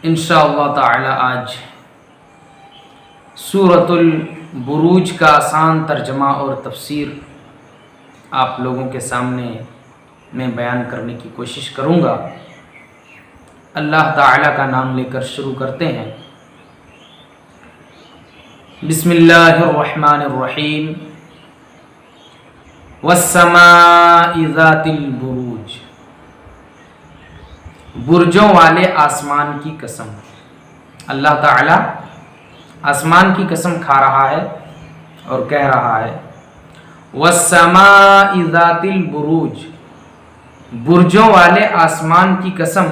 انشاءاللہ تعالی آج سورۃ البروج کا آسان ترجمہ اور تفسیر آپ لوگوں کے سامنے میں بیان کرنے کی کوشش کروں گا۔ اللہ تعالی کا نام لے کر شروع کرتے ہیں۔ بسم اللہ الرحمن الرحیم۔ والسماء ذات البروج، برجوں والے آسمان کی قسم۔ اللہ تعالی آسمان کی قسم کھا رہا ہے اور کہہ رہا ہے والسماء ذات البروج، برجوں والے آسمان کی قسم،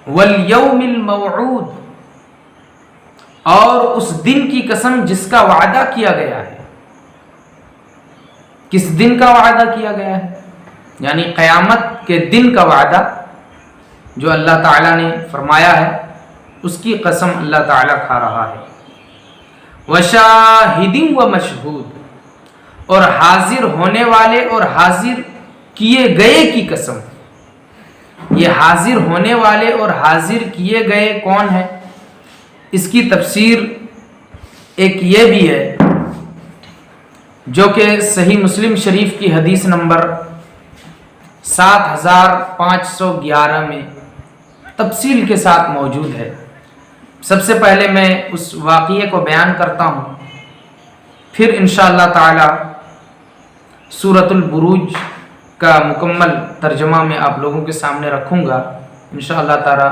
والیوم الموعود، اور اس دن کی قسم جس کا وعدہ کیا گیا ہے۔ کس دن کا وعدہ کیا گیا ہے؟ یعنی قیامت کے دن کا وعدہ جو اللہ تعالیٰ نے فرمایا ہے، اس کی قسم اللہ تعالیٰ کھا رہا ہے۔ وشاہد و مشہود، اور حاضر ہونے والے اور حاضر کیے گئے کی قسم۔ یہ حاضر ہونے والے اور حاضر کیے گئے کون ہیں؟ اس کی تفسیر ایک یہ بھی ہے جو کہ صحیح مسلم شریف کی حدیث نمبر 7511 میں تفصیل کے ساتھ موجود ہے۔ سب سے پہلے میں اس واقعے کو بیان کرتا ہوں، پھر انشاءاللہ تعالی سورۃ البروج کا مکمل ترجمہ میں آپ لوگوں کے سامنے رکھوں گا۔ انشاءاللہ تعالی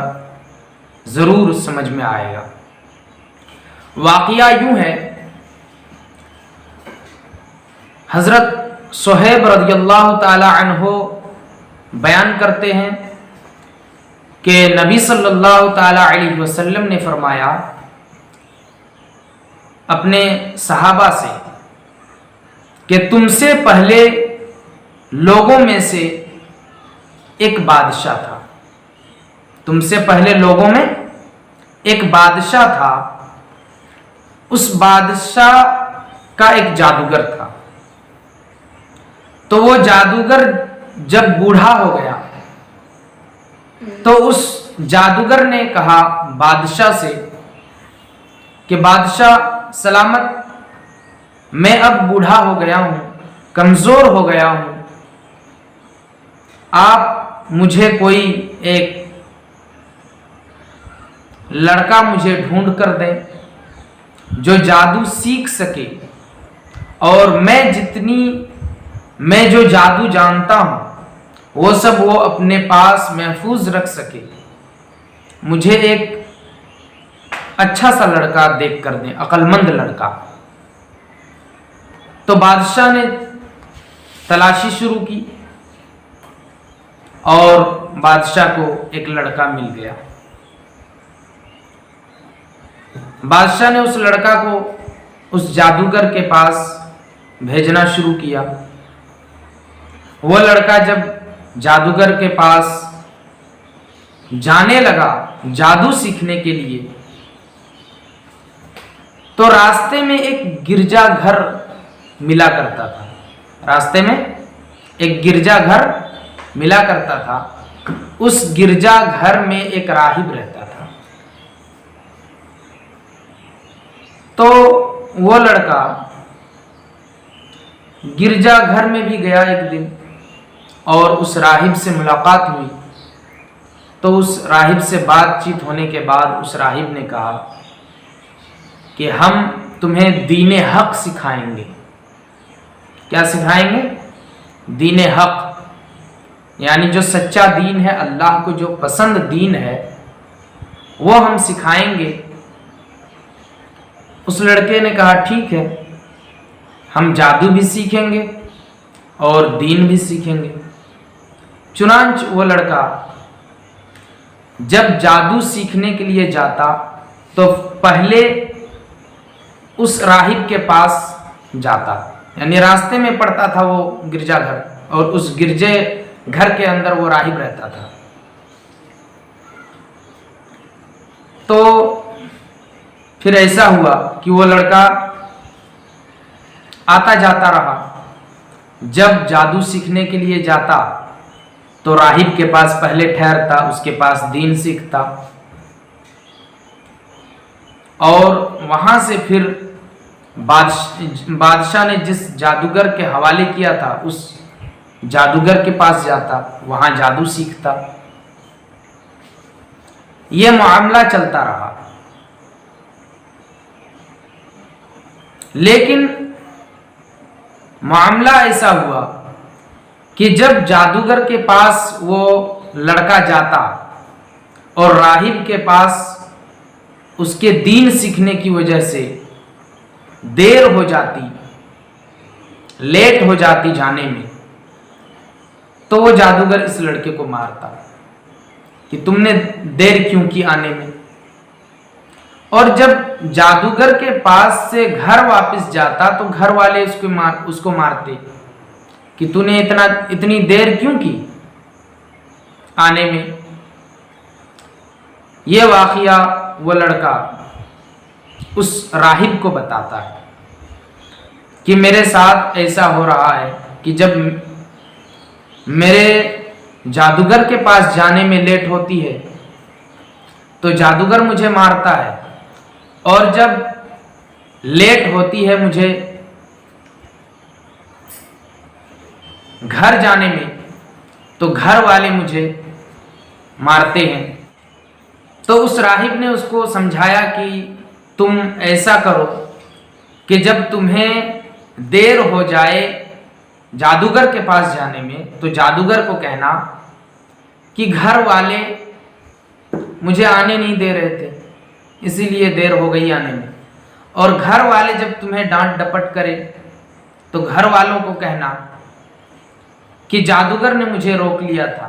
ضرور سمجھ میں آئے گا۔ واقعہ یوں ہے، حضرت صہیب رضی اللہ تعالی عنہ بیان کرتے ہیں کہ نبی صلی اللہ تعالی علیہ وسلم نے فرمایا اپنے صحابہ سے کہ تم سے پہلے لوگوں میں سے ایک بادشاہ تھا، تم سے پہلے لوگوں میں ایک بادشاہ تھا، اس بادشاہ کا ایک جادوگر تھا۔ تو وہ جادوگر جب بوڑھا ہو گیا تو اس جادوگر نے کہا بادشاہ سے کہ بادشاہ سلامت، میں اب بوڑھا ہو گیا ہوں، کمزور ہو گیا ہوں، آپ مجھے کوئی ایک لڑکا مجھے ڈھونڈ کر دیں جو جادو سیکھ سکے اور میں جو جادو جانتا ہوں وہ سب وہ اپنے پاس محفوظ رکھ سکے۔ مجھے ایک اچھا سا لڑکا دیکھ کر دیں، عقل مند لڑکا۔ تو بادشاہ نے تلاشی شروع کی اور بادشاہ کو ایک لڑکا مل گیا۔ بادشاہ نے اس لڑکا کو اس جادوگر کے پاس بھیجنا شروع کیا۔ وہ لڑکا جب جادوگر کے پاس جانے لگا جادو سیکھنے کے لیے تو راستے میں ایک گرجا گھر ملا کرتا تھا، راستے میں ایک گرجا گھر ملا کرتا تھا۔ اس گرجا گھر میں ایک راہب رہتا تھا۔ تو وہ لڑکا گرجا گھر میں بھی گیا ایک دن اور اس راہب سے ملاقات ہوئی۔ تو اس راہب سے بات چیت ہونے کے بعد اس راہب نے کہا کہ ہم تمہیں دین حق سکھائیں گے۔ کیا سکھائیں گے؟ دین حق، یعنی جو سچا دین ہے، اللہ کو جو پسند دین ہے وہ ہم سکھائیں گے۔ اس لڑکے نے کہا ٹھیک ہے، ہم جادو بھی سیکھیں گے اور دین بھی سیکھیں گے۔ چنانچہ وہ لڑکا جب جادو سیکھنے کے لیے جاتا تو پہلے اس راہب کے پاس جاتا، یعنی راستے میں پڑتا تھا وہ گرجا گھر، اور اس گرجے گھر کے اندر وہ راہب رہتا تھا۔ تو پھر ایسا ہوا کہ وہ لڑکا آتا جاتا رہا۔ جب جادو سیکھنے کے لیے جاتا تو راہب کے پاس پہلے ٹھہرتا، اس کے پاس دین سیکھتا، اور وہاں سے پھر بادشاہ نے جس جادوگر کے حوالے کیا تھا اس جادوگر کے پاس جاتا، وہاں جادو سیکھتا۔ یہ معاملہ چلتا رہا، لیکن معاملہ ایسا ہوا کہ جب جادوگر کے پاس وہ لڑکا جاتا اور راہب کے پاس اس کے دین سیکھنے کی وجہ سے دیر ہو جاتی، لیٹ ہو جاتی جانے میں، تو وہ جادوگر اس لڑکے کو مارتا کہ تم نے دیر کیوں کی آنے میں۔ اور جب جادوگر کے پاس سے گھر واپس جاتا تو گھر والے اس کو مارتے کہ تو نے اتنی دیر کیوں کی آنے میں۔ یہ واقعہ وہ لڑکا اس راہب کو بتاتا ہے کہ میرے ساتھ ایسا ہو رہا ہے کہ جب میرے جادوگر کے پاس جانے میں لیٹ ہوتی ہے تو جادوگر مجھے مارتا ہے، اور جب لیٹ ہوتی ہے مجھے گھر جانے میں تو گھر والے مجھے مارتے ہیں۔ تو اس راہب نے اس کو سمجھایا کہ تم ایسا کرو کہ جب تمہیں دیر ہو جائے جادوگر کے پاس جانے میں تو جادوگر کو کہنا کہ گھر والے مجھے آنے نہیں دے رہے تھے، اسی لیے دیر ہو گئی آنے میں، اور گھر والے جب تمہیں ڈانٹ ڈپٹ کرے تو گھر والوں کو کہنا کہ جادوگر نے مجھے روک لیا تھا۔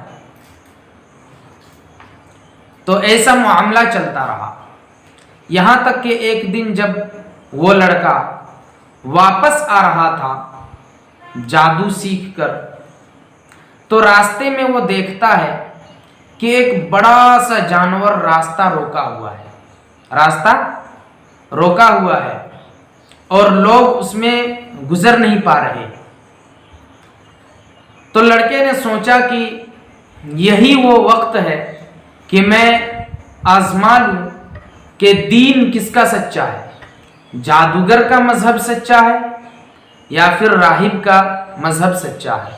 تو ایسا معاملہ چلتا رہا، یہاں تک کہ ایک دن جب وہ لڑکا واپس آ رہا تھا جادو سیکھ کر، تو راستے میں وہ دیکھتا ہے کہ ایک بڑا سا جانور راستہ روکا ہوا ہے اور لوگ اس میں گزر نہیں پا رہے۔ تو لڑکے نے سوچا کہ یہی وہ وقت ہے کہ میں آزما لوں کہ دین کس کا سچا ہے، جادوگر کا مذہب سچا ہے یا پھر راہب کا مذہب سچا ہے۔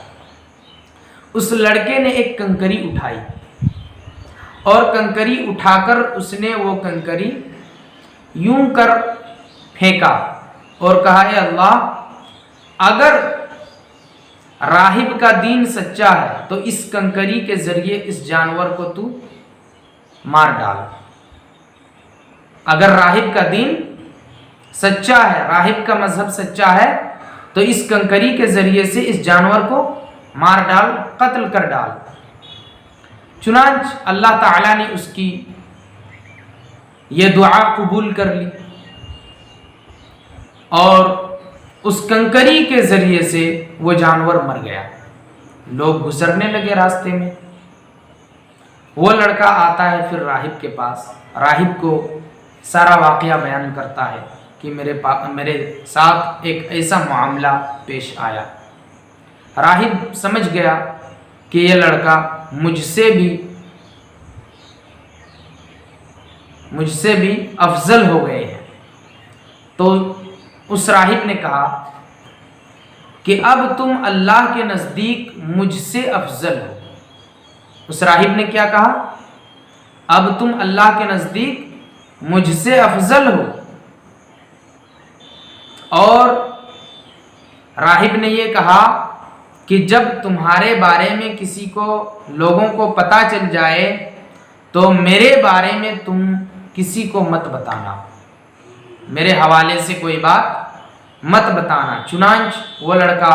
اس لڑکے نے ایک کنکری اٹھائی اور کنکری اٹھا کر اس نے وہ کنکری یوں کر پھینکا اور کہا، اے اللہ، اگر راہب کا دین سچا ہے تو اس کنکری کے ذریعے اس جانور کو تو مار ڈال۔ اگر راہب کا دین سچا ہے، راہب کا مذہب سچا ہے، تو اس کنکری کے ذریعے سے اس جانور کو مار ڈال، قتل کر ڈال۔ چنانچہ اللہ تعالیٰ نے اس کی یہ دعا قبول کر لی اور اس کنکری کے ذریعے سے وہ جانور مر گیا۔ لوگ گزرنے لگے راستے میں، وہ لڑکا آتا ہے پھر راہب کے پاس، راہب کو سارا واقعہ بیان کرتا ہے کہ میرے ساتھ ایک ایسا معاملہ پیش آیا۔ راہب سمجھ گیا کہ یہ لڑکا مجھ سے بھی افضل ہو گئے ہیں۔ تو اس راہب نے کہا کہ اب تم اللہ کے نزدیک مجھ سے افضل ہو۔ اس راہب نے کیا کہا؟ اب تم اللہ کے نزدیک مجھ سے افضل ہو۔ اور راہب نے یہ کہا کہ جب تمہارے بارے میں لوگوں کو پتہ چل جائے تو میرے بارے میں تم کسی کو مت بتانا، میرے حوالے سے کوئی بات مت بتانا۔ چنانچہ وہ لڑکا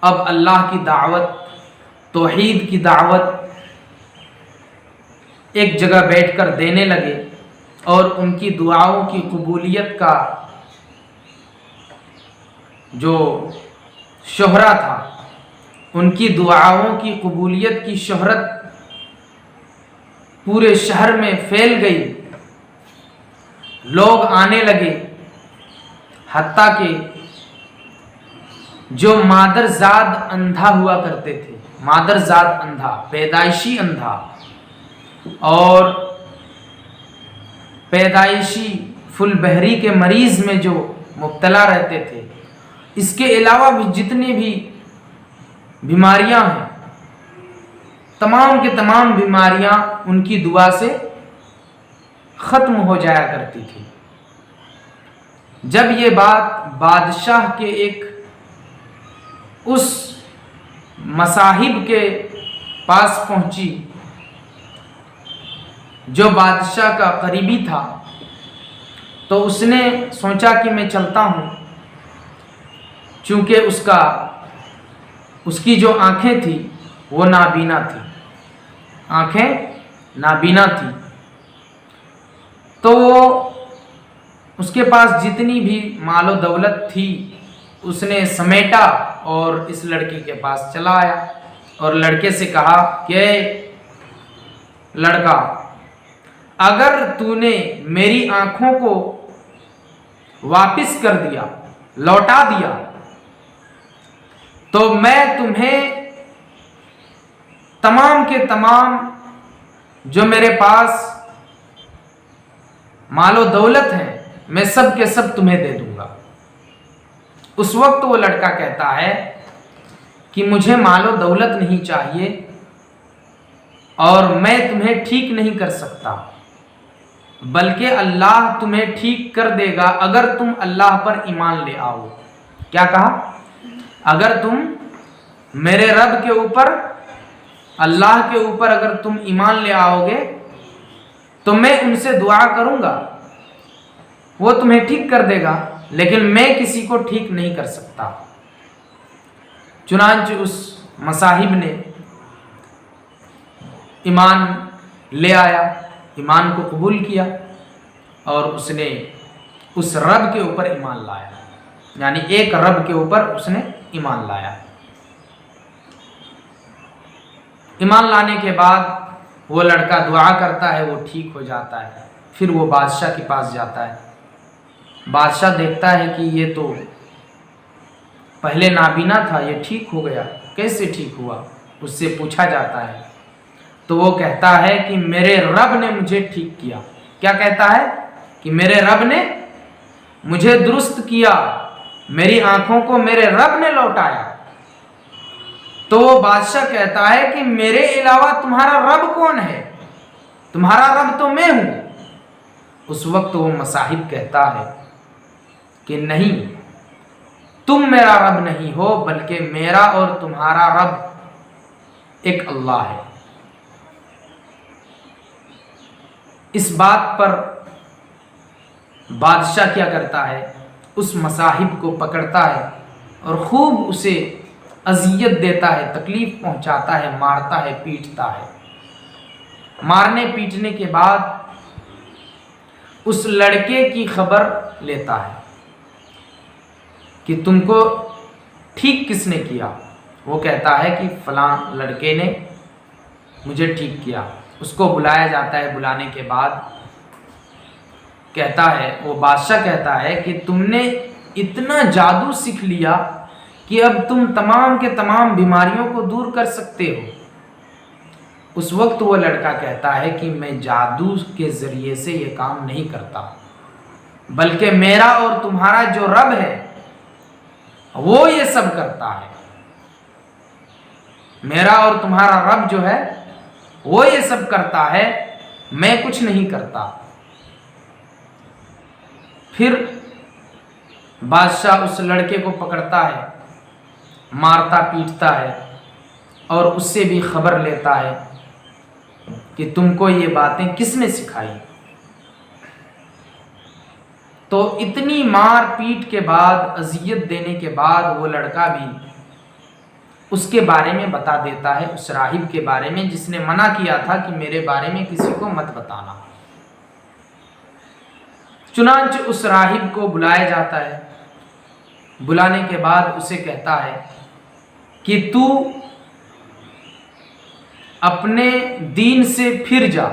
اب اللہ کی دعوت، توحید کی دعوت ایک جگہ بیٹھ کر دینے لگے، اور ان کی دعاؤں کی قبولیت کا جو شہرہ تھا، ان کی دعاؤں کی قبولیت کی شہرت پورے شہر میں پھیل گئی۔ لوگ آنے لگے، حتیٰ کہ جو مادرزاد اندھا ہوا کرتے تھے مادرزاد اندھا، پیدائشی اندھا اور پیدائشی فل بہری کے مریض میں جو مبتلا رہتے تھے، اس کے علاوہ بھی جتنی بھی بیماریاں ہیں، تمام کے تمام بیماریاں ان کی دعا سے ختم ہو جایا کرتی تھی۔ جب یہ بات بادشاہ کے ایک اس مصاحب کے پاس پہنچی جو بادشاہ کا قریبی تھا، تو اس نے سوچا کہ میں چلتا ہوں، چونکہ اس کی جو آنکھیں تھیں وہ نابینا تھی، آنکھیں نابینا تھی، تو وہ اس کے پاس جتنی بھی مال و دولت تھی اس نے سمیٹا اور اس لڑکی کے پاس چلا آیا اور لڑکے سے کہا کہ لڑکا، اگر تو نے میری آنکھوں کو واپس کر دیا، لوٹا دیا، تو میں تمہیں تمام کے تمام جو میرے پاس مال و دولت ہے میں سب کے سب تمہیں دے دوں گا۔ اس وقت وہ لڑکا کہتا ہے کہ مجھے مال و دولت نہیں چاہیے اور میں تمہیں ٹھیک نہیں کر سکتا، بلکہ اللہ تمہیں ٹھیک کر دے گا اگر تم اللہ پر ایمان لے آؤ۔ کیا کہا؟ اگر تم میرے رب کے اوپر، اللہ کے اوپر اگر تم ایمان لے آؤ گے تو میں ان سے دعا کروں گا، وہ تمہیں ٹھیک کر دے گا، لیکن میں کسی کو ٹھیک نہیں کر سکتا۔ چنانچہ اس مصاحب نے ایمان لے آیا، ایمان کو قبول کیا اور اس نے اس رب کے اوپر ایمان لایا، یعنی ایک رب کے اوپر اس نے ایمان لایا۔ ایمان لانے کے بعد وہ لڑکا دعا کرتا ہے، وہ ٹھیک ہو جاتا ہے، پھر وہ بادشاہ کے پاس جاتا ہے۔ بادشاہ دیکھتا ہے کہ یہ تو پہلے نابینا تھا، یہ ٹھیک ہو گیا، کیسے ٹھیک ہوا؟ اس سے پوچھا جاتا ہے تو وہ کہتا ہے کہ میرے رب نے مجھے ٹھیک کیا۔ کیا کہتا ہے؟ کہ میرے رب نے مجھے درست کیا، میری آنکھوں کو میرے رب نے لوٹایا۔ تو وہ بادشاہ کہتا ہے کہ میرے علاوہ تمہارا رب کون ہے؟ تمہارا رب تو میں ہوں۔ اس وقت وہ مصاحب کہتا ہے کہ نہیں، تم میرا رب نہیں ہو، بلکہ میرا اور تمہارا رب ایک اللہ ہے۔ اس بات پر بادشاہ کیا کرتا ہے؟ اس مصاحب کو پکڑتا ہے اور خوب اسے اذیت دیتا ہے، تکلیف پہنچاتا ہے، مارتا ہے، پیٹتا ہے۔ مارنے پیٹنے کے بعد اس لڑکے کی خبر لیتا ہے کہ تم کو ٹھیک کس نے کیا؟ وہ کہتا ہے کہ فلاں لڑکے نے مجھے ٹھیک کیا۔ اس کو بلایا جاتا ہے، بلانے کے بعد کہتا ہے، وہ بادشاہ کہتا ہے کہ تم نے اتنا جادو سیکھ لیا کہ اب تم تمام کے تمام بیماریوں کو دور کر سکتے ہو۔ اس وقت وہ لڑکا کہتا ہے کہ میں جادو کے ذریعے سے یہ کام نہیں کرتا، بلکہ میرا اور تمہارا جو رب ہے وہ یہ سب کرتا ہے۔ میرا اور تمہارا رب جو ہے وہ یہ سب کرتا ہے، میں کچھ نہیں کرتا۔ پھر بادشاہ اس لڑکے کو پکڑتا ہے، مارتا پیٹتا ہے اور اس سے بھی خبر لیتا ہے کہ تم کو یہ باتیں کس نے سکھائی۔ تو اتنی مار پیٹ کے بعد، اذیت دینے کے بعد وہ لڑکا بھی اس کے بارے میں بتا دیتا ہے، اس راہب کے بارے میں جس نے منع کیا تھا کہ میرے بارے میں کسی کو مت بتانا۔ چنانچہ اس راہب کو بلایا جاتا ہے، بلانے کے بعد اسے کہتا ہے کہ تو اپنے دین سے پھر جا،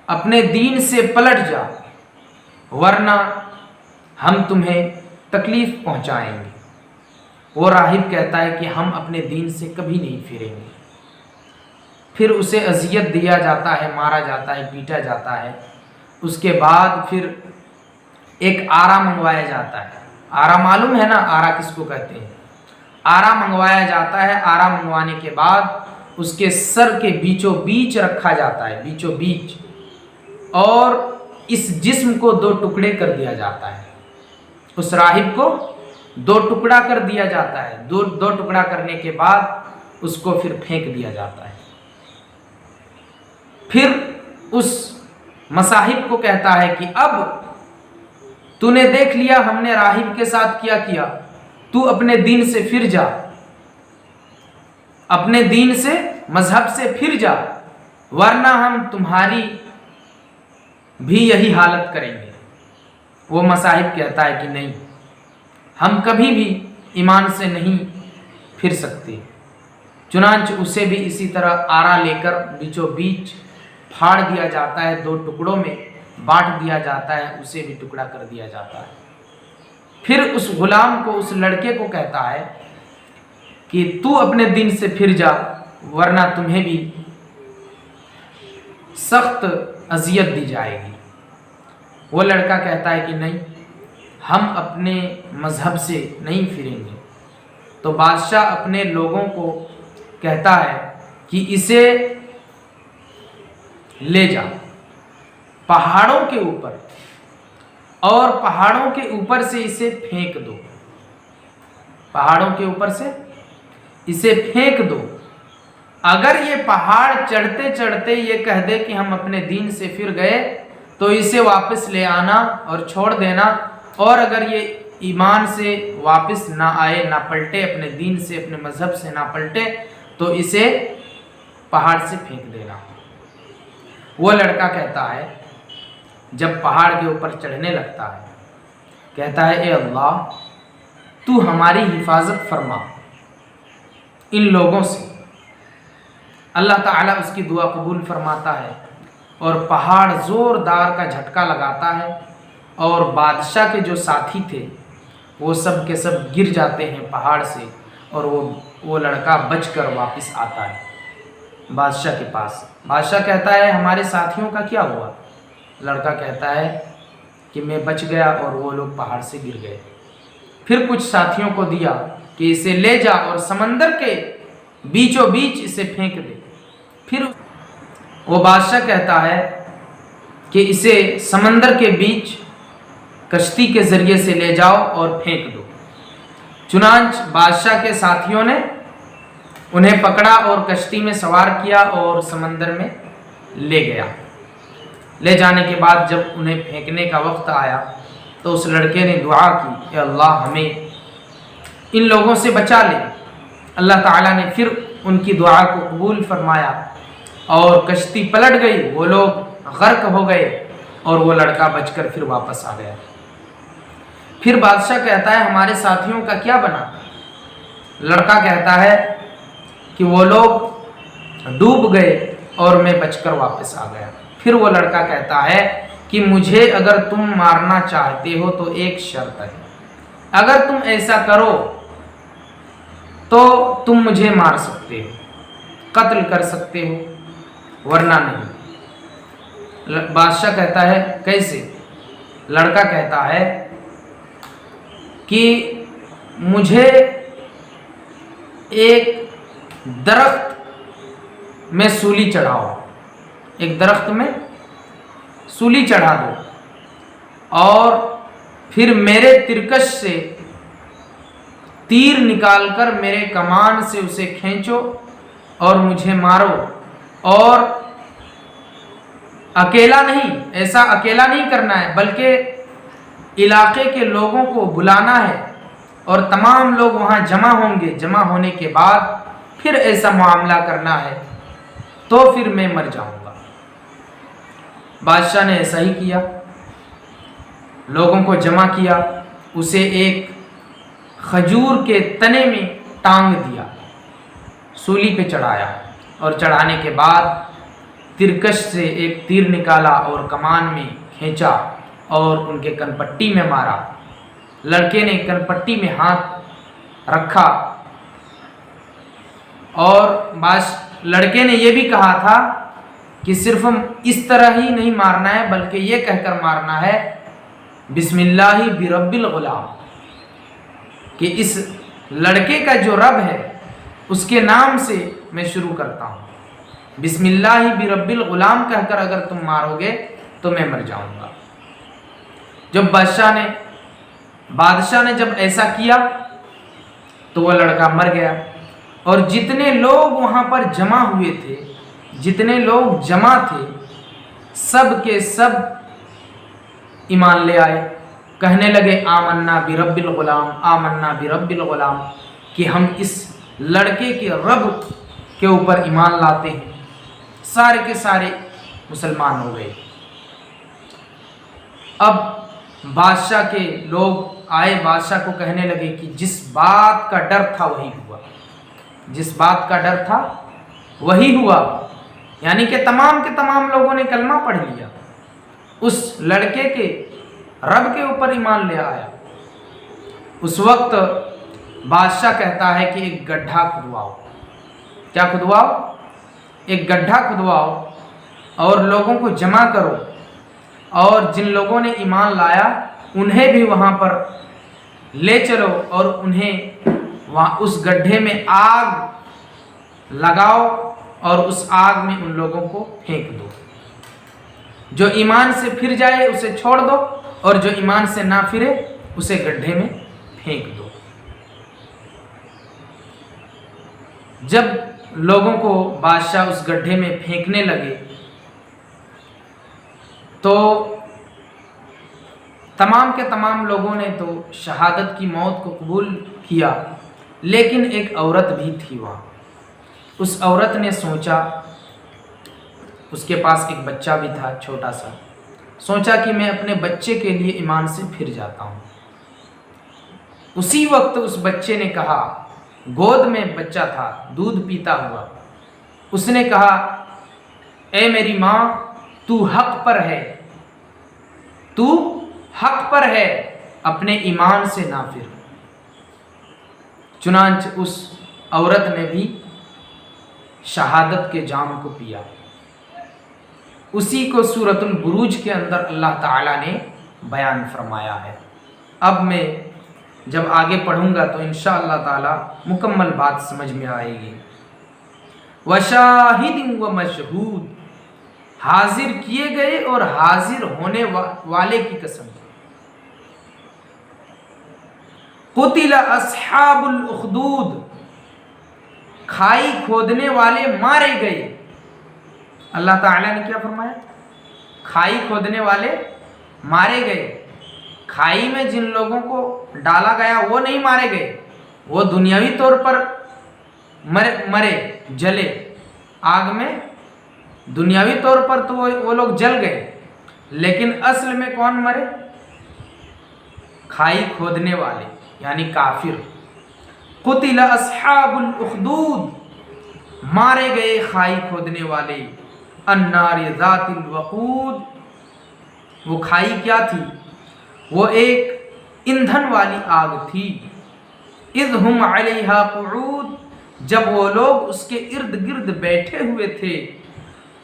اپنے دین سے پلٹ جا، ورنہ ہم تمہیں تکلیف پہنچائیں گے۔ وہ راہب کہتا ہے کہ ہم اپنے دین سے کبھی نہیں پھریں گے۔ پھر اسے اذیت دیا جاتا ہے، مارا جاتا ہے، پیٹا جاتا ہے۔ اس کے بعد پھر ایک آرا منگوایا جاتا ہے۔ آرا معلوم ہے نا، آرا کس کو کہتے ہیں؟ آرا منگوایا جاتا ہے۔ آرا منگوانے کے بعد اس کے سر کے بیچوں بیچ رکھا جاتا ہے، بیچوں بیچ، اور اس جسم کو 2 ٹکڑے کر دیا جاتا ہے۔ اس راہب کو 2 ٹکڑا کر دیا جاتا ہے۔ دو ٹکڑا کرنے کے بعد اس کو پھر پھینک دیا جاتا ہے۔ پھر اس مصاحب کو کہتا ہے کہ اب تو نے دیکھ لیا ہم نے راہب کے ساتھ کیا کیا، تو اپنے دین سے پھر جا، اپنے دین سے، مذہب سے پھر جا، ورنہ ہم تمہاری بھی یہی حالت کریں گے۔ وہ مصاحب کہتا ہے کہ نہیں، ہم کبھی بھی ایمان سے نہیں پھر سکتے۔ چنانچہ اسے بھی اسی طرح آرا لے کر بیچوں بیچ پھاڑ دیا جاتا ہے، 2 ٹکڑوں میں بانٹ دیا جاتا ہے، اسے بھی ٹکڑا کر دیا جاتا ہے۔ پھر اس غلام کو، اس لڑکے کو کہتا ہے کہ تو اپنے دین سے پھر جا، ورنہ تمہیں بھی سخت اذیت دی جائے گی۔ وہ لڑکا کہتا ہے کہ نہیں، ہم اپنے مذہب سے نہیں پھریں گے۔ تو بادشاہ اپنے لوگوں کو کہتا ہے کہ اسے لے جا پہاڑوں کے اوپر، اور پہاڑوں کے اوپر سے اسے پھینک دو، پہاڑوں کے اوپر سے اسے پھینک دو۔ اگر یہ پہاڑ چڑھتے چڑھتے یہ کہہ دے کہ ہم اپنے دین سے پھر گئے تو اسے واپس لے آنا اور چھوڑ دینا، اور اگر یہ ایمان سے واپس نہ آئے، نہ پلٹے، اپنے دین سے، اپنے مذہب سے نہ پلٹے، تو اسے پہاڑ سے پھینک دینا۔ وہ لڑکا کہتا ہے، جب پہاڑ کے اوپر چڑھنے لگتا ہے، کہتا ہے اے اللہ، تو ہماری حفاظت فرما ان لوگوں سے۔ اللہ تعالیٰ اس کی دعا قبول فرماتا ہے، اور پہاڑ زوردار کا جھٹکا لگاتا ہے، اور بادشاہ کے جو ساتھی تھے وہ سب کے سب گر جاتے ہیں پہاڑ سے، اور وہ لڑکا بچ کر واپس آتا ہے بادشاہ کے پاس۔ بادشاہ کہتا ہے ہمارے ساتھیوں کا کیا ہوا؟ لڑکا کہتا ہے کہ میں بچ گیا اور وہ لوگ پہاڑ سے گر گئے۔ پھر کچھ ساتھیوں کو دیا کہ اسے لے جا اور سمندر کے بیچوں بیچ اسے پھینک دے۔ پھر وہ بادشاہ کہتا ہے کہ اسے سمندر کے بیچ کشتی کے ذریعے سے لے جاؤ اور پھینک دو۔ چنانچہ بادشاہ کے ساتھیوں نے انہیں پکڑا اور کشتی میں سوار کیا اور سمندر میں لے گیا۔ لے جانے کے بعد جب انہیں پھینکنے کا وقت آیا تو اس لڑکے نے دعا کی، اے اللہ ہمیں ان لوگوں سے بچا لے۔ اللہ تعالیٰ نے پھر ان کی دعا کو قبول فرمایا اور کشتی پلٹ گئی، وہ لوگ غرق ہو گئے اور وہ لڑکا بچ کر پھر واپس آ گیا۔ پھر بادشاہ کہتا ہے ہمارے ساتھیوں کا کیا بنا؟ لڑکا کہتا ہے کہ وہ لوگ ڈوب گئے اور میں بچ کر واپس آ گیا۔ پھر وہ لڑکا کہتا ہے کہ مجھے اگر تم مارنا چاہتے ہو تو ایک شرط ہے، اگر تم ایسا کرو تو تم مجھے مار سکتے ہو، قتل کر سکتے ہو، ورنہ نہیں۔ بادشاہ کہتا ہے کیسے؟ لڑکا کہتا ہے کہ مجھے ایک درخت میں سولی چڑھاؤ، ایک درخت میں سولی چڑھا دو، اور پھر میرے ترکش سے تیر نکال کر میرے کمان سے اسے کھینچو اور مجھے مارو، اور اکیلا نہیں، ایسا اکیلا نہیں کرنا ہے بلکہ علاقے کے لوگوں کو بلانا ہے اور تمام لوگ وہاں جمع ہوں گے، جمع ہونے کے بعد پھر ایسا معاملہ کرنا ہے تو پھر میں مر جاؤں گا۔ بادشاہ نے ایسا ہی کیا، لوگوں کو جمع کیا، اسے ایک کھجور کے تنے میں ٹانگ دیا، سولی پہ چڑھایا، اور چڑھانے کے بعد ترکش سے ایک تیر نکالا اور کمان میں کھینچا اور ان کے کن پٹی میں مارا۔ لڑکے نے کن پٹی میں ہاتھ رکھا، اور لڑکے نے یہ بھی کہا تھا کہ صرف اس طرح ہی نہیں مارنا ہے بلکہ یہ کہہ کر مارنا ہے بسم اللہ برب الغلام، کہ اس لڑکے کا جو رب ہے اس کے نام سے میں شروع کرتا ہوں، بسم اللہ برب الغلام کہہ کر اگر تم مارو گے تو میں مر جاؤں گا۔ جب بادشاہ نے جب ایسا کیا تو وہ لڑکا مر گیا، اور جتنے لوگ وہاں پر جمع ہوئے تھے، جتنے لوگ جمع تھے، سب کے سب ایمان لے آئے، کہنے لگے آمنا برب الغلام، آمنا برب الغلام، کہ ہم اس لڑکے کے رب کے اوپر ایمان لاتے ہیں۔ سارے کے سارے مسلمان ہو گئے۔ اب بادشاہ کے لوگ آئے، بادشاہ کو کہنے لگے کہ جس بات کا ڈر تھا وہی ہوا، جس بات کا ڈر تھا وہی ہوا، یعنی کہ تمام کے تمام لوگوں نے کلمہ پڑھ لیا، اس لڑکے کے رب کے اوپر ایمان لے آیا۔ اس وقت بادشاہ کہتا ہے کہ ایک گڈھا کھدواؤ۔ کیا کھدواؤ؟ ایک گڈھا کھدواؤ اور لوگوں کو جمع کرو، اور جن لوگوں نے ایمان لایا انہیں بھی وہاں پر لے چلو، اور انہیں وہاں اس گڈھے میں آگ لگاؤ، اور اس آگ میں ان لوگوں کو پھینک دو۔ جو ایمان سے پھر جائے اسے چھوڑ دو، اور جو ایمان سے نہ پھرے اسے گڈھے میں پھینک دو۔ جب لوگوں کو بادشاہ اس گڈھے میں پھینکنے لگے تو تمام کے تمام لوگوں نے تو شہادت کی موت کو قبول کیا، لیکن ایک عورت بھی تھی وہاں۔ اس عورت نے سوچا، اس کے پاس ایک بچہ بھی تھا چھوٹا سا، سوچا کہ میں اپنے بچے کے لیے ایمان سے پھر جاتا ہوں۔ اسی وقت اس بچے نے کہا، گود میں بچہ تھا دودھ پیتا ہوا، اس نے کہا اے میری ماں، تو حق پر ہے، تو حق پر ہے، اپنے ایمان سے نہ پھر۔ چنانچہ اس عورت نے بھی شہادت کے جام کو پیا۔ اسی کو سورۃ البروج کے اندر اللہ تعالیٰ نے بیان فرمایا ہے۔ اب میں جب آگے پڑھوں گا تو انشاءاللہ تعالیٰ مکمل بات سمجھ میں آئے گی۔ وَشَاهِدٍ وَمَشْهُودٍ، حاضر کیے گئے اور حاضر ہونے والے کی قسم۔ قُتِلَ أَصْحَابُ الْأُخْدُودِ، کھائی کھودنے والے مارے گئے۔ اللہ تعالیٰ نے کیا فرمایا؟ کھائی کھودنے والے مارے گئے۔ کھائی میں جن لوگوں کو ڈالا گیا وہ نہیں مارے گئے، وہ دنیاوی طور پر مرے، جلے آگ میں، دنیاوی طور پر تو وہ لوگ جل گئے، لیکن اصل میں کون مرے؟ کھائی کھودنے والے یعنی کافر۔ قتل اصحاب الاخدود، مارے گئے کھائی کھودنے والے۔ النار ذات الوقود، وہ کھائی کیا تھی؟ وہ ایک ایندھن والی آگ تھی۔ اذ ہم علیہا قعود، جب وہ لوگ اس کے ارد گرد بیٹھے ہوئے تھے۔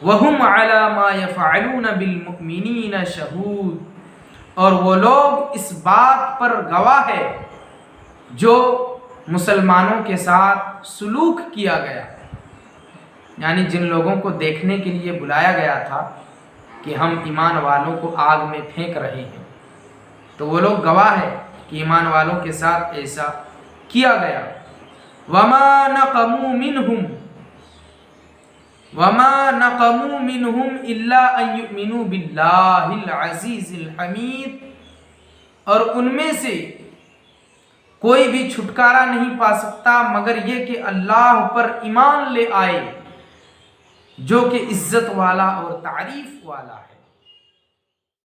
وہم علی ما یفعلون بالمؤمنین شہود، اور وہ لوگ اس بات پر گواہ ہے جو مسلمانوں کے ساتھ سلوک کیا گیا، یعنی جن لوگوں کو دیکھنے کے لیے بلایا گیا تھا کہ ہم ایمان والوں کو آگ میں پھینک رہے ہیں، تو وہ لوگ گواہ ہے کہ ایمان والوں کے ساتھ ایسا کیا گیا۔ وَمَا نَقَمُوا مِنْهُمْ إِلَّا أَن يُؤْمِنُوا بِاللَّهِ الْعَزِيزِ الْحَمِيدِ، اور ان میں سے کوئی بھی چھٹکارا نہیں پا سکتا مگر یہ کہ اللہ پر ایمان لے آئے جو کہ عزت والا اور تعریف والا ہے۔